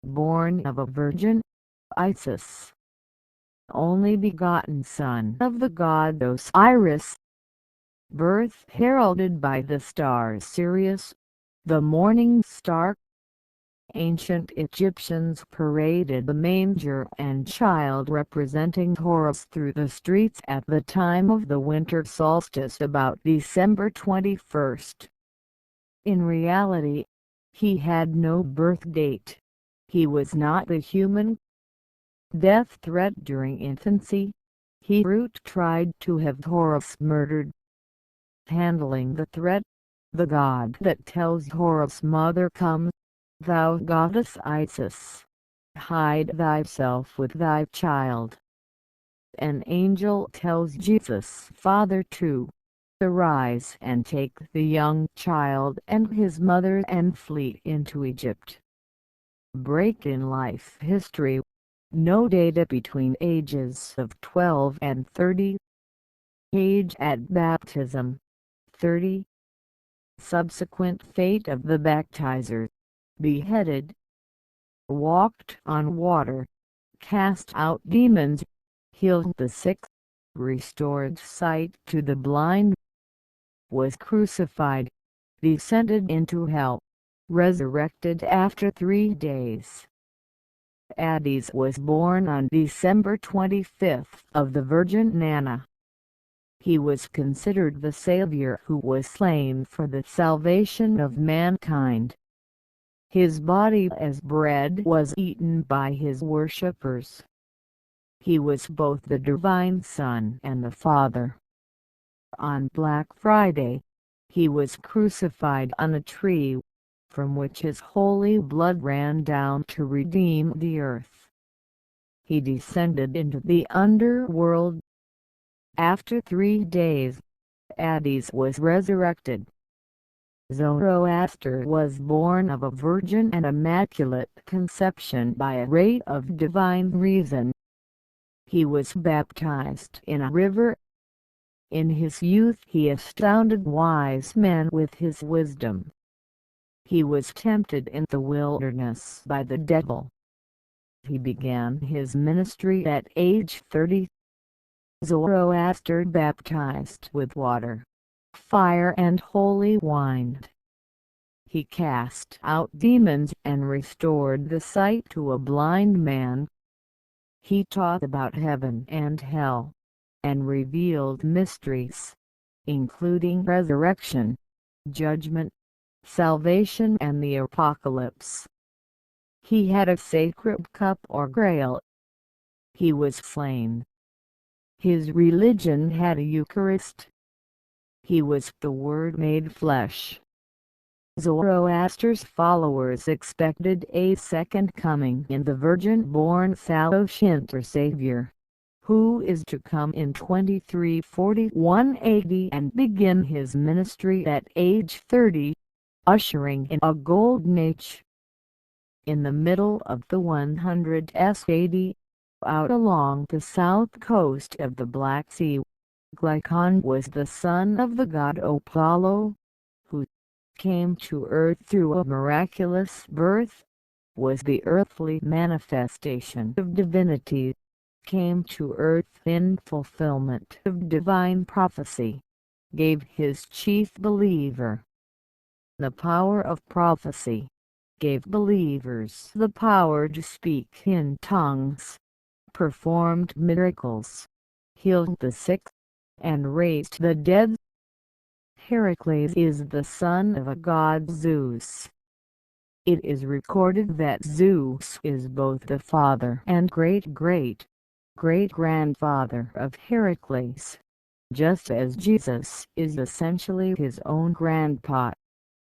born of a virgin, Isis, only begotten son of the god Osiris. Birth heralded by the star Sirius, the morning star. Ancient Egyptians paraded the manger and child representing Horus through the streets at the time of the winter solstice about December 21st. In reality, he had no birth date. He was not the human death threat during infancy. Herod tried to have Horus murdered. Handling the threat, the god that tells Horus' mother, "Come, thou goddess Isis, hide thyself with thy child." An angel tells Jesus' father to arise and take the young child and his mother and flee into Egypt. Break in life history. No data between ages of 12 and 30. Age at baptism, 30. Subsequent fate of the baptizer: beheaded, walked on water, cast out demons, healed the sick, restored sight to the blind, was crucified, descended into hell, resurrected after 3 days. Attis was born on December 25 of the Virgin Nana. He was considered the Savior who was slain for the salvation of mankind. His body as bread was eaten by his worshippers. He was both the Divine Son and the Father. On Black Friday, he was crucified on a tree, from which his holy blood ran down to redeem the earth. He descended into the underworld. After 3 days, Attis was resurrected. Zoroaster was born of a virgin and immaculate conception by a rite of divine reason. He was baptized in a river. In his youth he astounded wise men with his wisdom. He was tempted in the wilderness by the devil. He began his ministry at age 30. Zoroaster baptized with water, fire and holy wine. He cast out demons and restored the sight to a blind man. He taught about heaven and hell, and revealed mysteries, including resurrection, judgment, salvation and the apocalypse. He had a sacred cup or grail. He was slain. His religion had a Eucharist. He was the Word made flesh. Zoroaster's followers expected a second coming in the virgin-born Salvation or Savior, who is to come in 2341 AD and begin his ministry at age 30, ushering in a golden age. In the middle of the 100s AD, out along the south coast of the Black Sea, Glycon was the son of the god Apollo, who came to earth through a miraculous birth, was the earthly manifestation of divinity, came to earth in fulfillment of divine prophecy, gave his chief believer the power of prophecy, gave believers the power to speak in tongues, performed miracles, healed the sick, and raised the dead. Heracles is the son of a god Zeus. It is recorded that Zeus is both the father and great-great-great-grandfather of Heracles, just as Jesus is essentially his own grandpa,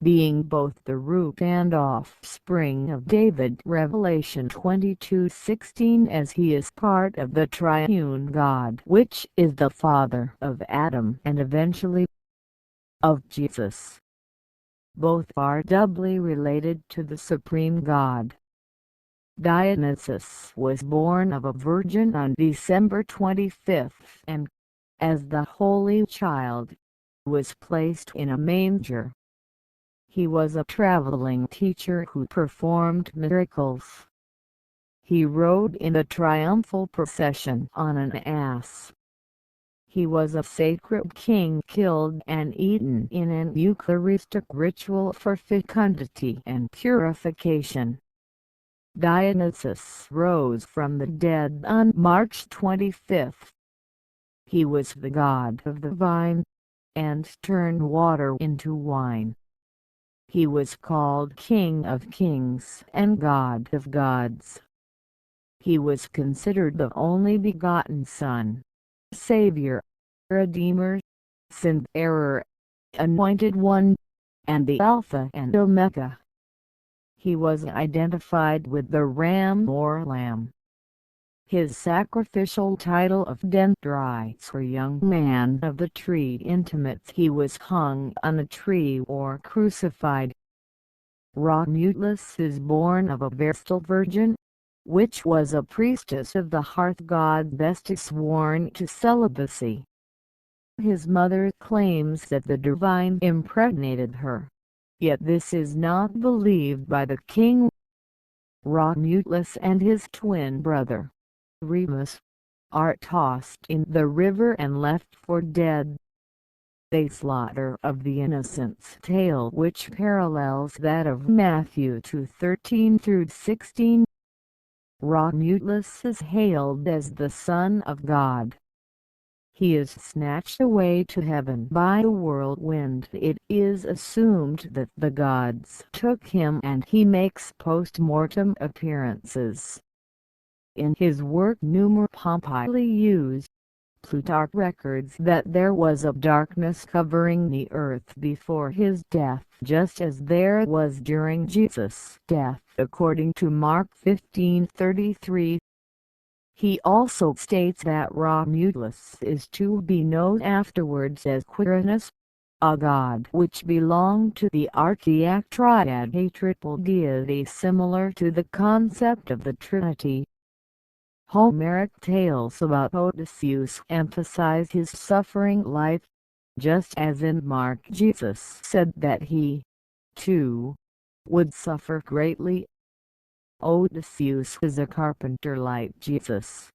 being both the root and offspring of David. Revelation 22:16, as he is part of the triune God, which is the father of Adam and eventually of Jesus. Both are doubly related to the supreme God. Dionysus was born of a virgin on December 25 and, as the holy child, was placed in a manger. He was a traveling teacher who performed miracles. He rode in a triumphal procession on an ass. He was a sacred king killed and eaten in an Eucharistic ritual for fecundity and purification. Dionysus rose from the dead on March 25. He was the god of the vine, and turned water into wine. He was called King of Kings and God of Gods. He was considered the only begotten Son, Savior, Redeemer, sin-bearer, Anointed One, and the Alpha and Omega. He was identified with the ram or lamb. His sacrificial title of dendrites or young man of the tree intimates he was hung on a tree or crucified. Romulus is born of a Vestal virgin, which was a priestess of the hearth god Vestas sworn to celibacy. His mother claims that the divine impregnated her, yet this is not believed by the king. Romulus and his twin brother, Remus, are tossed in the river and left for dead. A slaughter of the innocents tale which parallels that of Matthew 2:13-16. Romulus is hailed as the Son of God. He is snatched away to heaven by a whirlwind. It is assumed that the gods took him and he makes post-mortem appearances. In his work Numer Pompilius, Plutarch records that there was a darkness covering the earth before his death, just as there was during Jesus' death, according to Mark 15:33. He also states that Romulus is to be known afterwards as Quirinus, a god which belonged to the archaic triad, a triple deity similar to the concept of the Trinity. Homeric tales about Odysseus emphasize his suffering life, just as in Mark Jesus said that he, too, would suffer greatly. Odysseus is a carpenter like Jesus,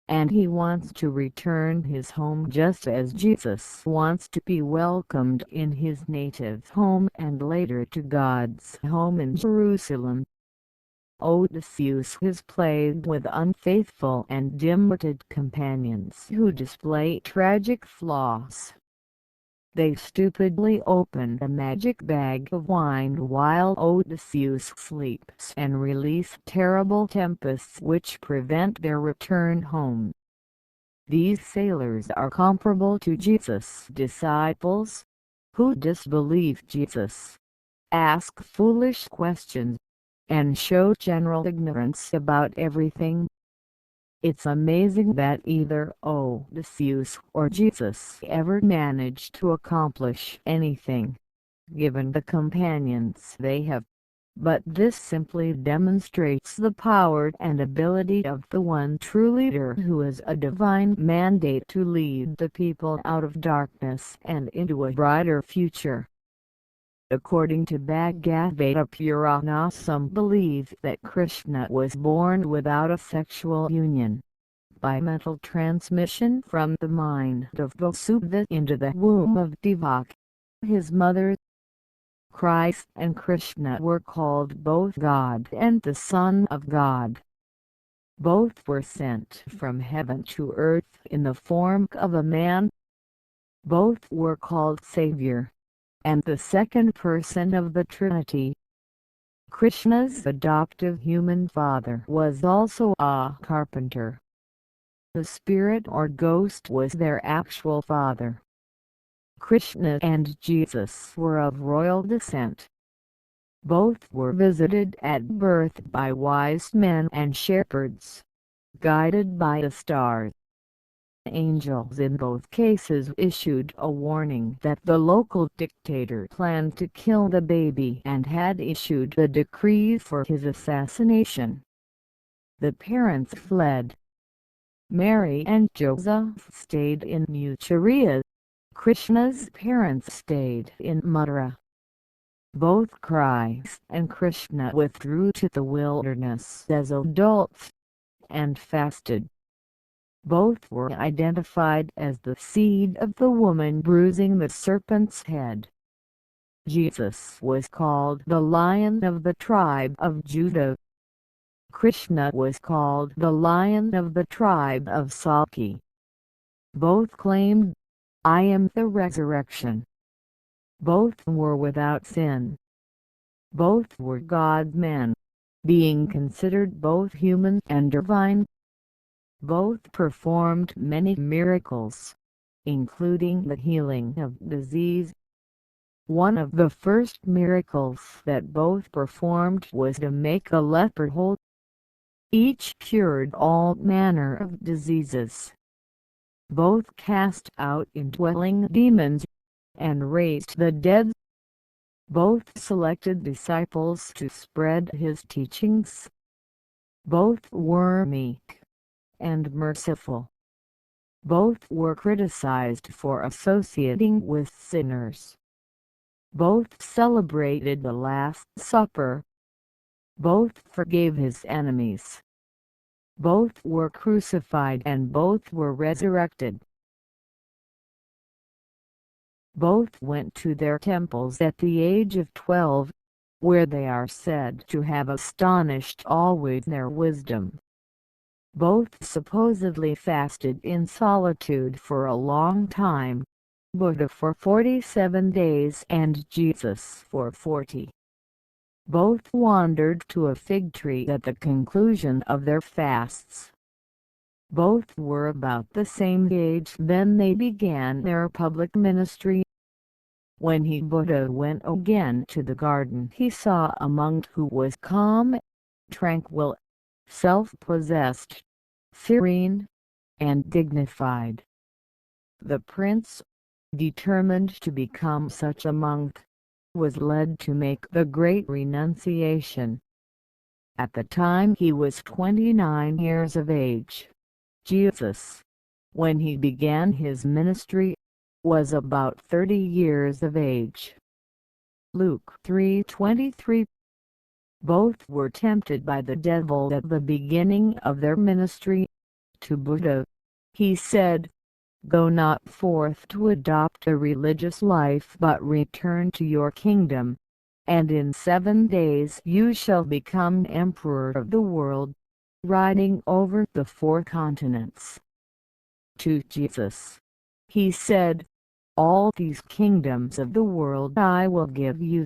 and he wants to return his home just as Jesus wants to be welcomed in his native home and later to God's home in Jerusalem. Odysseus is plagued with unfaithful and dim-witted companions who display tragic flaws. They stupidly open a magic bag of wine while Odysseus sleeps and release terrible tempests which prevent their return home. These sailors are comparable to Jesus' disciples, who disbelieve Jesus, ask foolish questions, and show general ignorance about everything. It's amazing that either Odysseus or Jesus ever managed to accomplish anything, given the companions they have. But this simply demonstrates the power and ability of the one true leader who has a divine mandate to lead the people out of darkness and into a brighter future. According to Bhagavad Purana, some believe that Krishna was born without a sexual union, by mental transmission from the mind of Vasudha into the womb of Devaki, his mother. Christ and Krishna were called both God and the Son of God. Both were sent from heaven to earth in the form of a man. Both were called Savior, and the second person of the Trinity. Krishna's adoptive human father was also a carpenter. The spirit or ghost was their actual father. Krishna and Jesus were of royal descent. Both were visited at birth by wise men and shepherds, guided by the stars. Angels in both cases issued a warning that the local dictator planned to kill the baby and had issued a decree for his assassination. The parents fled. Mary and Joseph stayed in Mucharia. Krishna's parents stayed in Mathura. Both Christ and Krishna withdrew to the wilderness as adults. and fasted. Both were identified as the seed of the woman bruising the serpent's head. Jesus was called the Lion of the tribe of Judah. Krishna was called the Lion of the tribe of Salki. Both claimed, "I am the resurrection." Both were without sin. Both were God-men, being considered both human and divine. Both performed many miracles, including the healing of disease. One of the first miracles that both performed was to make a leper whole. Each cured all manner of diseases. Both cast out indwelling demons and raised the dead. Both selected disciples to spread his teachings. Both were meek and merciful. Both were criticized for associating with sinners. Both celebrated the Last Supper. Both forgave his enemies. Both were crucified and both were resurrected. Both went to their temples at the age of 12, where they are said to have astonished all with their wisdom. Both supposedly fasted in solitude for a long time, Buddha for 47 days and Jesus for 40. Both wandered to a fig tree at the conclusion of their fasts. Both were about the same age when they began their public ministry. When Buddha went again to the garden, he saw a monk who was calm, tranquil, self-possessed, serene, and dignified. The prince, determined to become such a monk, was led to make the great renunciation. At the time he was 29 years of age. Jesus, when he began his ministry, was about 30 years of age. Luke 3:23. Both were tempted by the devil at the beginning of their ministry. To Buddha, he said, "Go not forth to adopt a religious life but return to your kingdom, and in 7 days you shall become emperor of the world, riding over the 4 continents." To Jesus, he said, "All these kingdoms of the world I will give you,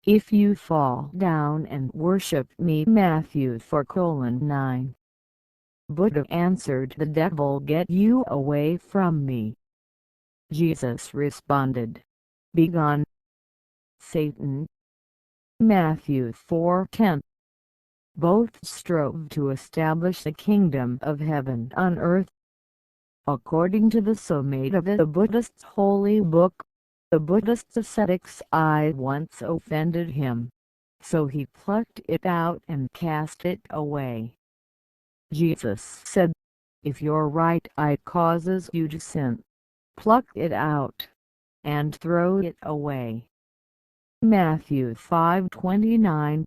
if you fall down and worship me." Matthew 4:9. Buddha answered the devil, "Get you away from me." Jesus responded, "Begone, Satan." Matthew 4:10. Both strove to establish the kingdom of heaven on earth. According to the Samhita, the Buddhist holy book, the Buddhist ascetic's eye once offended him, so he plucked it out and cast it away. Jesus said, "If your right eye causes you to sin, pluck it out and throw it away." Matthew 5:29.